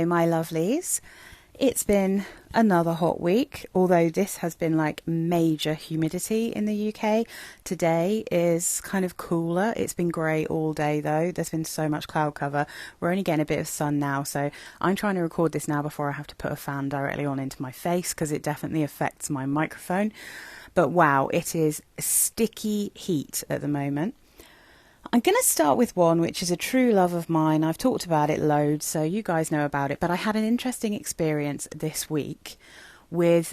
Hello, my lovelies. It's been another hot week, although this has been like major humidity in the UK. Today is kind of cooler. It's been grey all day though. There's been so much cloud cover. We're only getting a bit of sun now, so I'm trying to record this now before I have to put a fan directly on into my face because it definitely affects my microphone. But wow, it is sticky heat at the moment. I'm going to start with one which is a true love of mine. I've talked about it loads, so you guys know about it. But I had an interesting experience this week with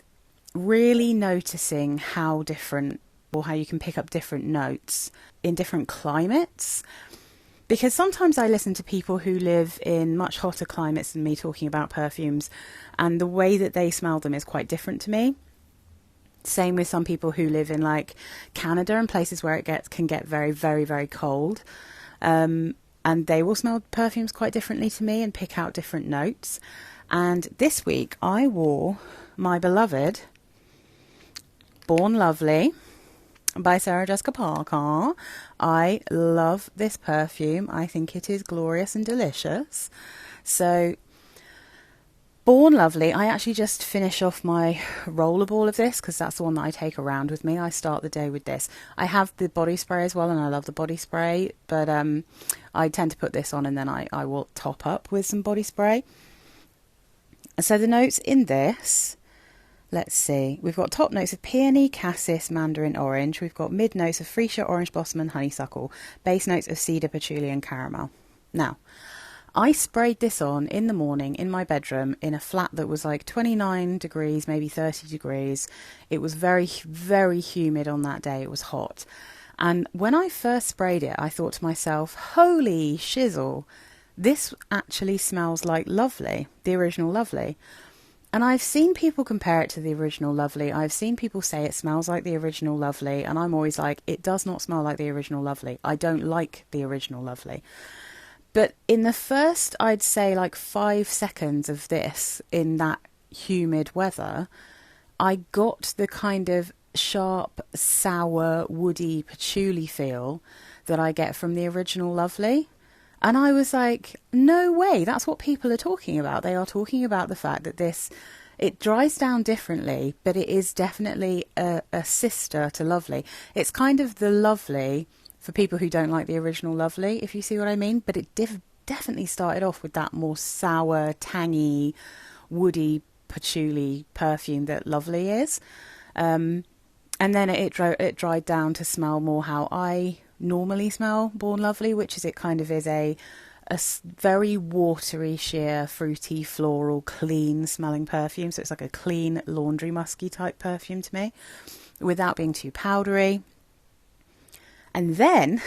really noticing how different, or how you can pick up different notes in different climates. Because sometimes I listen to people who live in much hotter climates than me talking about perfumes, and the way that they smell them is quite different to me. Same with some people who live in like Canada and places where it can get very, very, very cold. And they will smell perfumes quite differently to me and pick out different notes. And this week I wore my beloved Born Lovely by Sarah Jessica Parker. I love this perfume. I think it is glorious and delicious. So Born Lovely, I actually just finish off my rollerball of this because that's the one that I take around with me. I start the day with this. I have the body spray as well, and I love the body spray, but I tend to put this on and then I will top up with some body spray. So the notes in this, let's see, we've got top notes of peony, cassis, mandarin orange. We've got mid notes of freesia, orange blossom and honeysuckle. Base notes of cedar, patchouli and caramel. Now, I sprayed this on in the morning in my bedroom in a flat that was like 29 degrees, maybe 30 degrees. It was very, very humid on that day. It was hot. And when I first sprayed it, I thought to myself, holy shizzle, this actually smells like Lovely, the original Lovely. And I've seen people compare it to the original Lovely. I've seen people say it smells like the original Lovely. And I'm always like, it does not smell like the original Lovely. I don't like the original Lovely. But in the first, I'd say like 5 seconds of this in that humid weather, I got the kind of sharp, sour, woody patchouli feel that I get from the original Lovely. And I was like, no way, that's what people are talking about. They are talking about the fact that this, it dries down differently, but it is definitely a sister to Lovely. It's kind of the Lovely for people who don't like the original Lovely, if you see what I mean. But it definitely started off with that more sour, tangy, woody, patchouli perfume that Lovely is. And then it dried down to smell more how I normally smell Born Lovely, which is it kind of is a very watery, sheer, fruity, floral, clean smelling perfume. So it's like a clean, laundry musky type perfume to me, without being too powdery. And then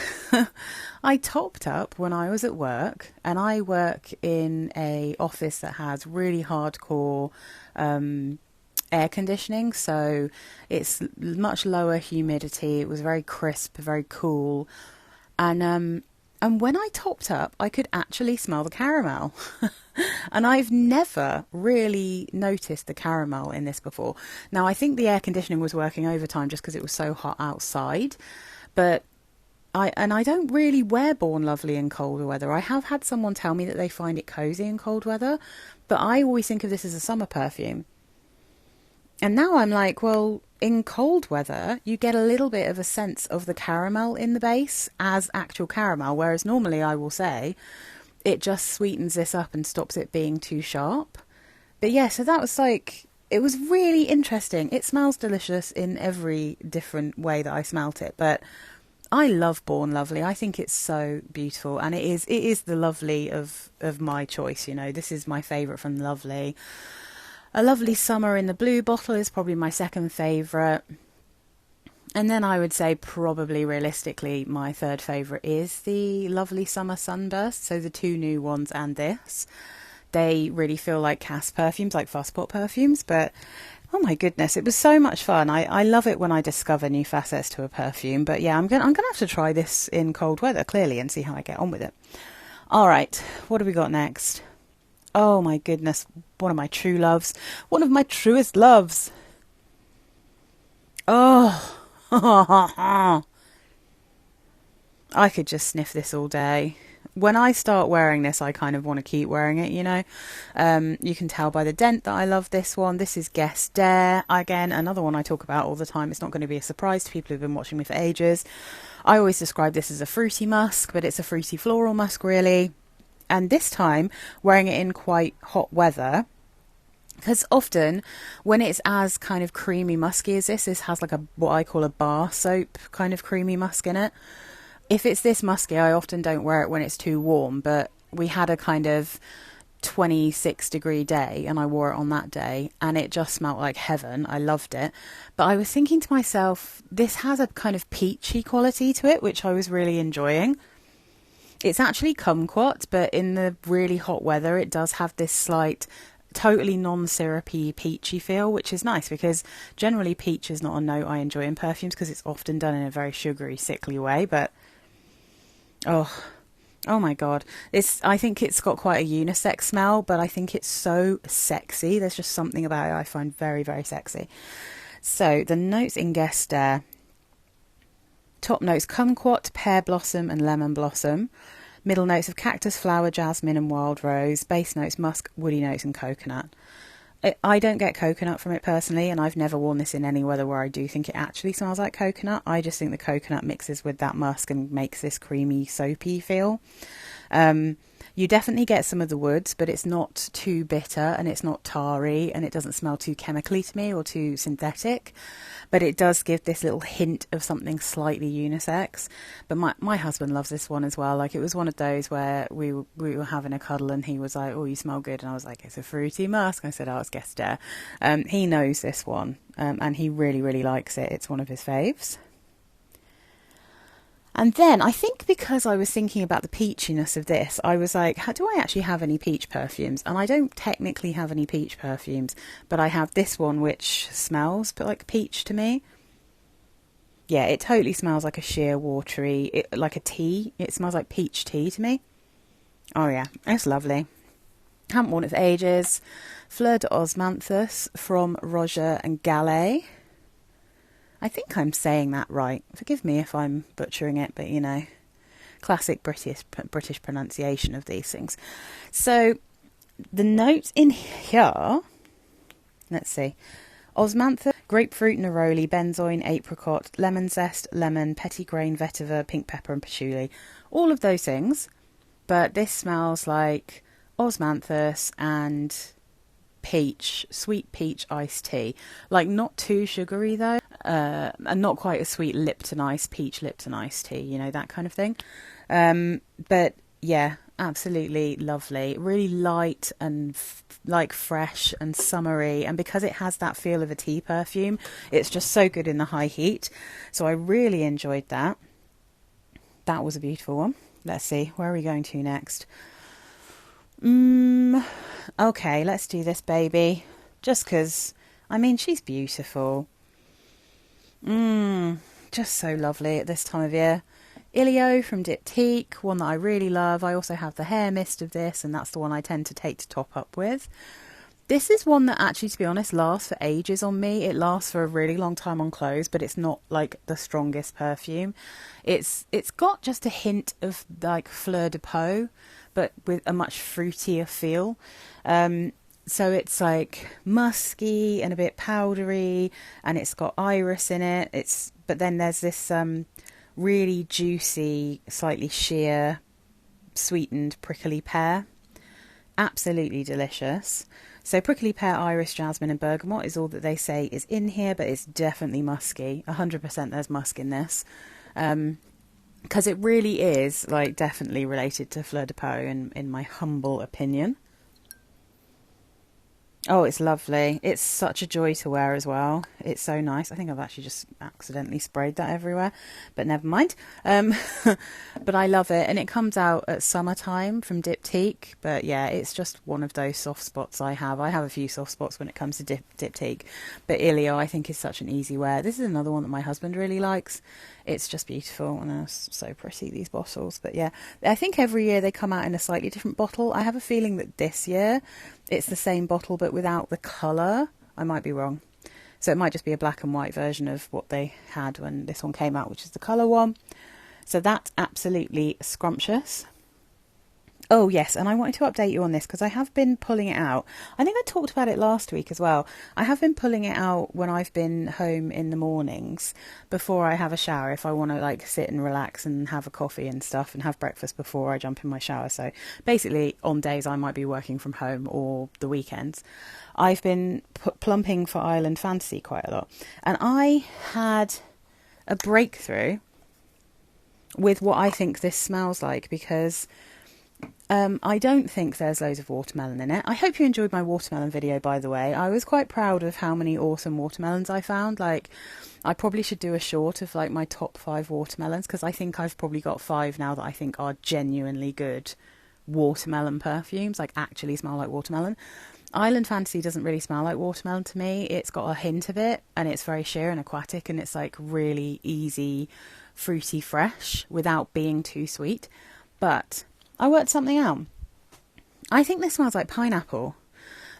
I topped up when I was at work, and I work in a office that has really hardcore air conditioning, so it's much lower humidity. It was very crisp, very cool, and when I topped up, I could actually smell the caramel. And I've never really noticed the caramel in this before. Now, I think the air conditioning was working overtime just because it was so hot outside, but I don't really wear Born Lovely in colder weather. I have had someone tell me that they find it cozy in cold weather, but I always think of this as a summer perfume. And now I'm like, well, in cold weather, you get a little bit of a sense of the caramel in the base as actual caramel, whereas normally I will say it just sweetens this up and stops it being too sharp. But yeah, so that was like, it was really interesting. It smells delicious in every different way that I smelt it, but I love Born Lovely. I think it's so beautiful, and it is the Lovely of my choice. You know, this is my favourite from Lovely. A Lovely Summer in the blue bottle is probably my second favourite, and then I would say probably realistically my third favourite is the Lovely Summer Sunburst. So the two new ones and this, they really feel like Cass perfumes, like Fusspot perfumes, but oh my goodness, it was so much fun. I love it when I discover new facets to a perfume. But yeah, I'm gonna have to try this in cold weather, clearly, and see how I get on with it. All right, what have we got next? Oh my goodness, one of my true loves. One of my truest loves. Oh, I could just sniff this all day. when I start wearing this, I kind of want to keep wearing it, you know. You can tell by the dent that I love this one. This is Guess Dare. Again, another one I talk about all the time. It's not going to be a surprise to people who've been watching me for ages. I always describe this as a fruity musk, but it's a fruity floral musk, really. And this time, wearing it in quite hot weather, because often when it's as kind of creamy musky as this has like what I call a bar soap kind of creamy musk in it. If it's this musky, I often don't wear it when it's too warm, but we had a kind of 26-degree day and I wore it on that day and it just smelled like heaven. I loved it. But I was thinking to myself, this has a kind of peachy quality to it, which I was really enjoying. It's actually kumquat, but in the really hot weather, it does have this slight totally non-syrupy peachy feel, which is nice because generally peach is not a note I enjoy in perfumes because it's often done in a very sugary, sickly way. But oh my god, I think it's got quite a unisex smell, but I think it's so sexy. There's just something about it I find very, very sexy. So the notes in Guess Dare: top notes kumquat, pear blossom and lemon blossom. Middle notes of cactus flower, jasmine and wild rose. Base notes musk, woody notes and coconut. I don't get coconut from it personally, and I've never worn this in any weather where I do think it actually smells like coconut. I just think the coconut mixes with that musk and makes this creamy, soapy feel. You definitely get some of the woods, but it's not too bitter and it's not tarry and it doesn't smell too chemically to me or too synthetic. But it does give this little hint of something slightly unisex. But my husband loves this one as well. Like, it was one of those where we were having a cuddle and he was like, oh, you smell good. And I was like, it's a fruity musk. I said, oh, it's Guess Dare. He knows this one and he really, really likes it. It's one of his faves. And then I think because I was thinking about the peachiness of this, I was like, do I actually have any peach perfumes? And I don't technically have any peach perfumes, but I have this one which smells like peach to me. Yeah, it totally smells like a sheer watery, like a tea. It smells like peach tea to me. Oh yeah, it's lovely. Haven't worn it for ages. Fleur de Osmanthus from Roger and Gallet. I think I'm saying that right. Forgive me if I'm butchering it, but you know, classic British pronunciation of these things. So the notes in here, let's see: Osmanthus, grapefruit, neroli, benzoin, apricot, lemon zest, lemon, petitgrain, vetiver, pink pepper and patchouli. All of those things, but this smells like Osmanthus and peach, sweet peach iced tea. Like, not too sugary though, and not quite a sweet Lipton iced peach Lipton iced tea, you know, that kind of thing. But yeah, absolutely lovely. Really light and like fresh and summery, and because it has that feel of a tea perfume, it's just so good in the high heat. So I really enjoyed that. That was a beautiful one. Let's see, where are we going to next? Okay, let's do this baby. Just because, I mean, she's beautiful. Just so lovely at this time of year. Ilio from Diptyque, one that I really love. I also have the hair mist of this, and that's the one I tend to take to top up with. This is one that actually, to be honest, lasts for ages on me. It lasts for a really long time on clothes, but it's not like the strongest perfume. It's got just a hint of like fleur de peau, but with a much fruitier feel. So it's like musky and a bit powdery, and it's got iris in it. But then there's this really juicy, slightly sheer, sweetened prickly pear. Absolutely delicious. So prickly pear, iris, jasmine and bergamot is all that they say is in here, but it's definitely musky. 100% there's musk in this. Because it really is like definitely related to fleur de peau in my humble opinion. Oh, it's lovely. It's such a joy to wear as well. It's so nice. I think I've actually just accidentally sprayed that everywhere, but never mind. But I love it, and it comes out at summertime from Diptyque. But yeah, it's just one of those soft spots I have. I have a few soft spots when it comes to Diptyque, but Ilio I think is such an easy wear. This is another one that my husband really likes. It's just beautiful, and they're so pretty, these bottles. But yeah, I think every year they come out in a slightly different bottle. I have a feeling that this year it's the same bottle but without the colour. I might be wrong. So it might just be a black and white version of what they had when this one came out, which is the colour one. So that's absolutely scrumptious. Oh, yes, and I wanted to update you on this because I have been pulling it out. I think I talked about it last week as well. I have been pulling it out when I've been home in the mornings before I have a shower, if I want to like sit and relax and have a coffee and stuff and have breakfast before I jump in my shower. So basically on days I might be working from home or the weekends, I've been plumping for Island Fantasy quite a lot. And I had a breakthrough with what I think this smells like, because I don't think there's loads of watermelon in it. I hope you enjoyed my watermelon video, by the way. I was quite proud of how many awesome watermelons I found. Like, I probably should do a short of like my top 5 watermelons, because I think I've probably got 5 now that I think are genuinely good watermelon perfumes, like actually smell like watermelon. Island Fantasy doesn't really smell like watermelon to me. It's got a hint of it, and it's very sheer and aquatic, and it's like really easy, fruity, fresh without being too sweet. But I worked something out. I think this smells like pineapple.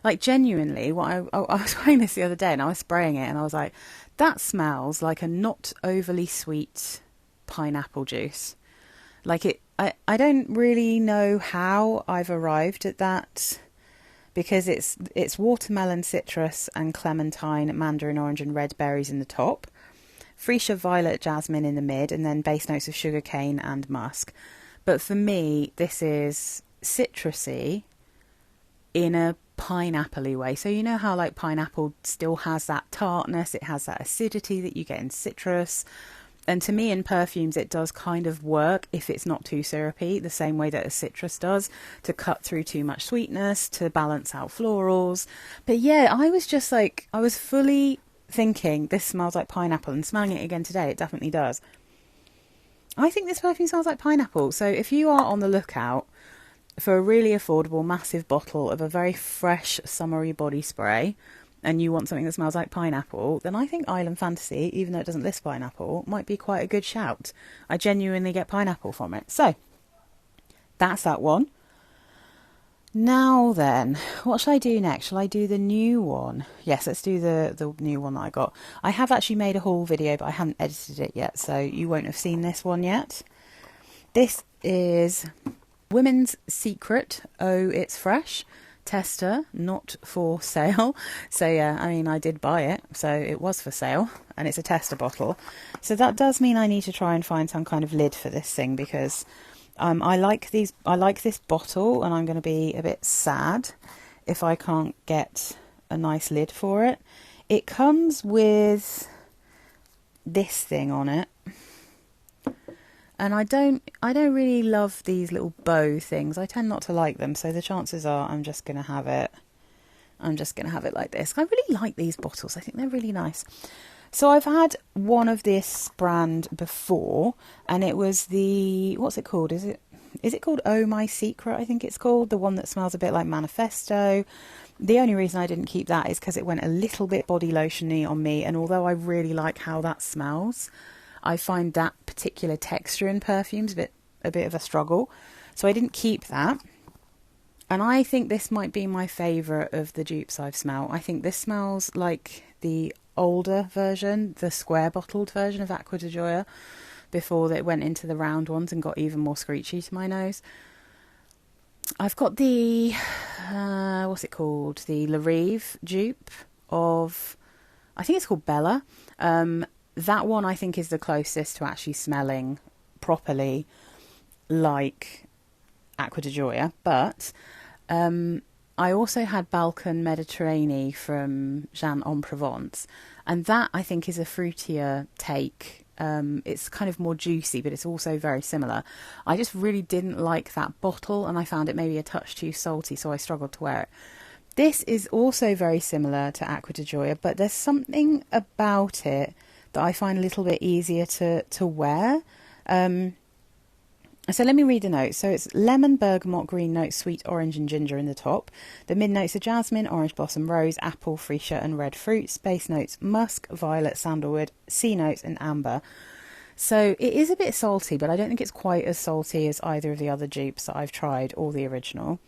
Like, genuinely, I was wearing this the other day and I was spraying it and I was like, that smells like a not overly sweet pineapple juice. Like, I don't really know how I've arrived at that, because it's watermelon, citrus and clementine, mandarin orange and red berries in the top, freesia, violet, jasmine in the mid, and then base notes of sugar cane and musk. But for me, this is citrusy in a pineapple-y way. So you know how like pineapple still has that tartness, it has that acidity that you get in citrus. And to me in perfumes, it does kind of work if it's not too syrupy, the same way that a citrus does, to cut through too much sweetness, to balance out florals. But yeah, I was just like, I was fully thinking this smells like pineapple, and smelling it again today, it definitely does. I think this perfume smells like pineapple. So if you are on the lookout for a really affordable, massive bottle of a very fresh, summery body spray, and you want something that smells like pineapple, then I think Island Fantasy, even though it doesn't list pineapple, might be quite a good shout. I genuinely get pineapple from it. So that's that one. Now then, what shall I do next? Shall I do the new one? Yes, let's do the new one that I got. I have actually made a haul video, but I haven't edited it yet, so you won't have seen this one yet. This is Women's Secret Oh It's Fresh tester, not for sale. So yeah, I mean, I did buy it, so it was for sale, and it's a tester bottle. So that does mean I need to try and find some kind of lid for this thing, because I like this bottle, and I'm going to be a bit sad if I can't get a nice lid for it. It comes with this thing on it, and I don't really love these little bow things. I tend not to like them, so the chances are I'm just going to have it like this. I really like these bottles. I think they're really nice. So I've had one of this brand before, and it was the, what's it called? Is it called Oh My Secret? I think it's called, the one that smells a bit like Manifesto. The only reason I didn't keep that is because it went a little bit body lotiony on me, and although I really like how that smells, I find that particular texture in perfumes a bit of a struggle. So I didn't keep that. And I think this might be my favourite of the dupes I've smelled. I think this smells like the older version, the square bottled version of Acqua di Gioia, before they went into the round ones and got even more screechy to my nose. I've got the what's it called, the Rive dupe of, I think it's called Bella. That one I think is the closest to actually smelling properly like Acqua di Gioia. But I also had Balcon Méditerranéen from Jeanne en Provence, and that I think is a fruitier take. It's kind of more juicy, but it's also very similar. I just really didn't like that bottle, and I found it maybe a touch too salty, so I struggled to wear it. This is also very similar to Acqua di Gioia, but there's something about it that I find a little bit easier to wear. So let me read the notes. So it's lemon, bergamot, green notes, sweet orange and ginger in the top. The mid notes are jasmine, orange blossom, rose, apple, freesia and red fruits. Base notes musk, violet, sandalwood, C notes and amber. So it is a bit salty, but I don't think it's quite as salty as either of the other dupes that I've tried or the original.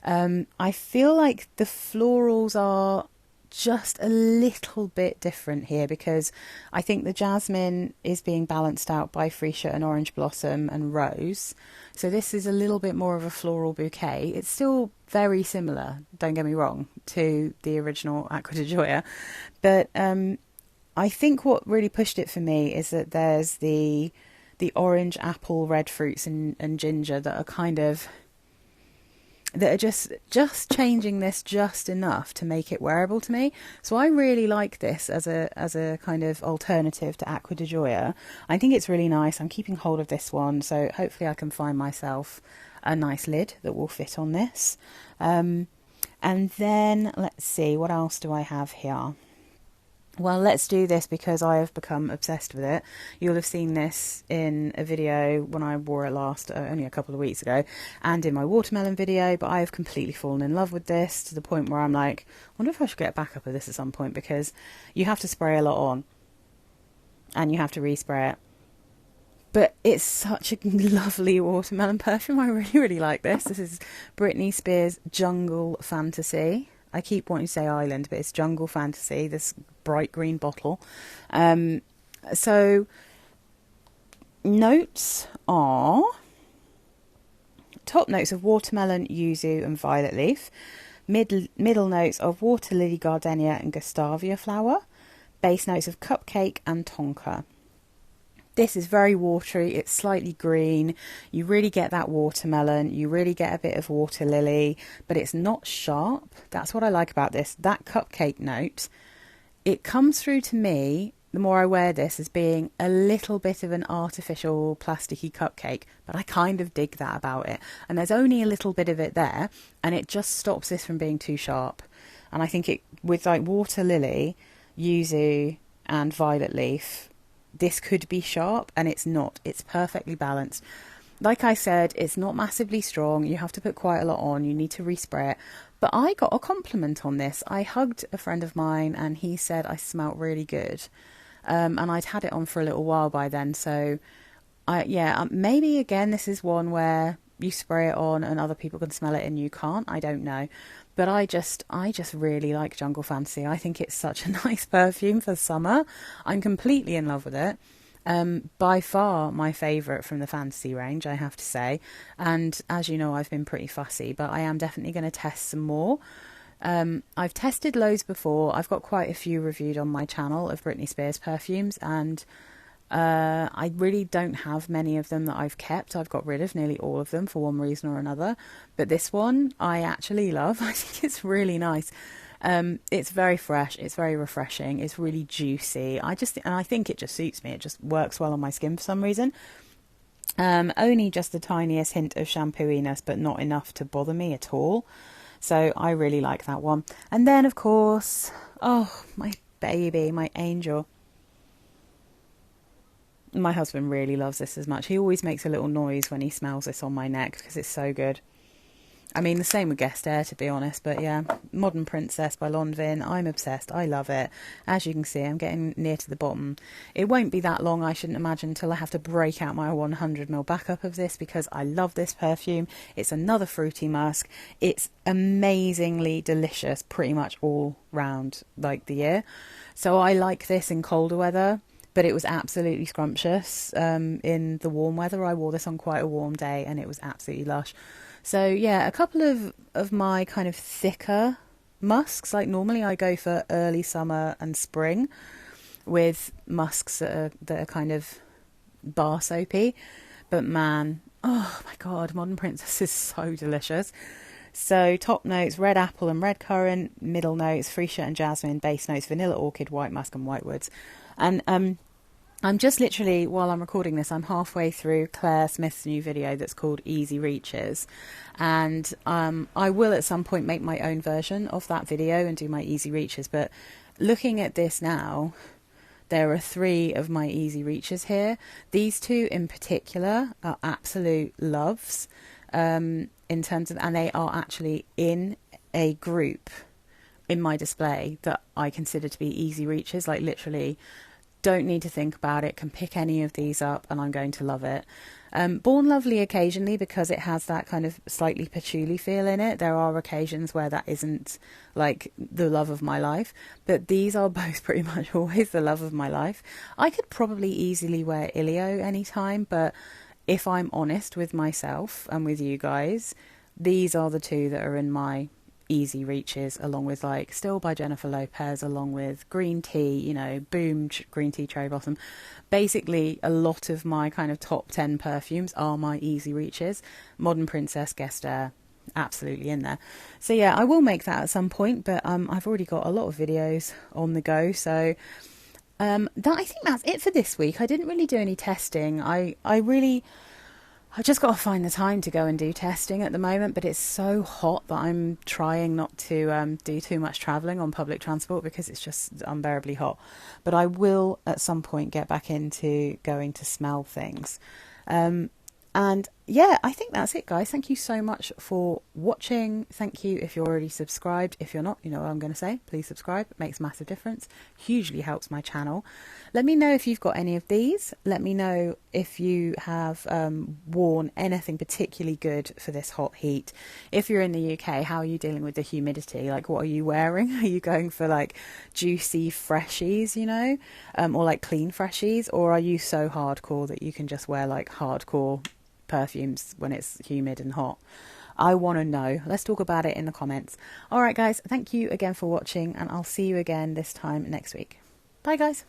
I feel like the florals are just a little bit different here because I think the jasmine is being balanced out by freesia and orange blossom and rose. So this is a little bit more of a floral bouquet. It's still very similar, don't get me wrong, to the original Acqua di Gioia. But I think what really pushed it for me is that there's the orange, apple, red fruits and ginger that are just changing this just enough to make it wearable to me. So I really like this as a kind of alternative to Acqua di Gioia. I think it's really nice. I'm keeping hold of this one, so hopefully I can find myself a nice lid that will fit on this. And then let's see, what else do I have here? Well, let's do this because I have become obsessed with it. You'll have seen this in a video when I wore it last, only a couple of weeks ago, and in my watermelon video, but I have completely fallen in love with this to the point where I'm like, I wonder if I should get a backup of this at some point, because you have to spray a lot on and you have to respray it. But it's such a lovely watermelon perfume. I really, really like this. This is Britney Spears' Jungle Fantasy. I keep wanting to say island, but it's Jungle Fantasy, this bright green bottle. So notes are top notes of watermelon, yuzu and violet leaf. Middle notes of water lily, gardenia and gustavia flower. Base notes of cupcake and tonka. This is very watery, it's slightly green, you really get that watermelon, you really get a bit of water lily, but it's not sharp. That's what I like about this. That cupcake note, it comes through to me, the more I wear this, as being a little bit of an artificial plasticky cupcake, but I kind of dig that about it. And there's only a little bit of it there, and it just stops this from being too sharp. And I think it, with like water lily, yuzu and violet leaf, this could be sharp, and it's not. It's perfectly balanced. Like I said, it's not massively strong. You have to put quite a lot on. You need to respray it. But I got a compliment on this. I hugged a friend of mine and he said I smelt really good. And I'd had it on for a little while by then. So, maybe again, this is one where you spray it on and other people can smell it and you can't. I don't know. But I just really like Jungle Fantasy. I think it's such a nice perfume for summer. I'm completely in love with it. By far my favourite from the Fantasy range, I have to say. And as you know, I've been pretty fussy, but I am definitely going to test some more. I've tested loads before. I've got quite a few reviewed on my channel of Britney Spears perfumes, and I really don't have many of them that I've kept. I've got rid of nearly all of them for one reason or another. But this one I actually love. I think it's really nice. It's very fresh. It's very refreshing. It's really juicy. And I think it just suits me. It just works well on my skin for some reason. Only just the tiniest hint of shampooiness, but not enough to bother me at all. So I really like that one. And then, of course, oh, my baby, my angel. My husband really loves this as much. He always makes a little noise when he smells this on my neck because it's so good. I mean, the same with Guest Air, to be honest. But yeah, Modern Princess by Lanvin. I'm obsessed. I love it. As you can see, I'm getting near to the bottom. It won't be that long, I shouldn't imagine, until I have to break out my 100ml backup of this because I love this perfume. It's another fruity musk. It's amazingly delicious pretty much all round, like, the year. So I like this in colder weather. But it was absolutely scrumptious in the warm weather. I wore this on quite a warm day and it was absolutely lush. So yeah, a couple of my kind of thicker musks. Like normally I go for early summer and spring with musks that are kind of bar soapy. But man, oh my God, Modern Princess is so delicious. So top notes, red apple and red currant. Middle notes, freesia and jasmine. Base notes, vanilla orchid, white musk and white woods. And I'm just literally, while I'm recording this, I'm halfway through Claire Smith's new video that's called Easy Reaches. And I will at some point make my own version of that video and do my Easy Reaches. But looking at this now, there are 3 of my Easy Reaches here. These 2 in particular are absolute loves in terms of, and they are actually in a group in my display that I consider to be Easy Reaches, like literally don't need to think about it, can pick any of these up and I'm going to love it. Born Lovely occasionally, because it has that kind of slightly patchouli feel in it. There are occasions where that isn't like the love of my life, but these are both pretty much always the love of my life. I could probably easily wear Ilio anytime, but if I'm honest with myself and with you guys, these are the two that are in my easy reaches, along with like Still by Jennifer Lopez, along with Green Tea, you know, Boom Green Tea Cherry Blossom. Basically, a lot of my kind of top 10 perfumes are my easy reaches. Modern Princess, Guest Air, absolutely in there. So yeah, I will make that at some point, but I've already got a lot of videos on the go, so I think that's it for this week. I didn't really do any testing. I've just got to find the time to go and do testing at the moment, but it's so hot that I'm trying not to do too much travelling on public transport because it's just unbearably hot. But I will at some point get back into going to smell things. And yeah, I think that's it, guys. Thank you so much for watching. Thank you if you're already subscribed. If you're not, you know what I'm going to say. Please subscribe. It makes a massive difference. Hugely helps my channel. Let me know if you've got any of these. Let me know if you have worn anything particularly good for this hot heat. If you're in the UK, how are you dealing with the humidity? Like, what are you wearing? Are you going for like juicy freshies, you know, or like clean freshies? Or are you so hardcore that you can just wear like hardcore perfumes when it's humid and hot? I want to know. Let's talk about it in the comments. All right, guys, thank you again for watching, and I'll see you again this time next week. Bye, guys.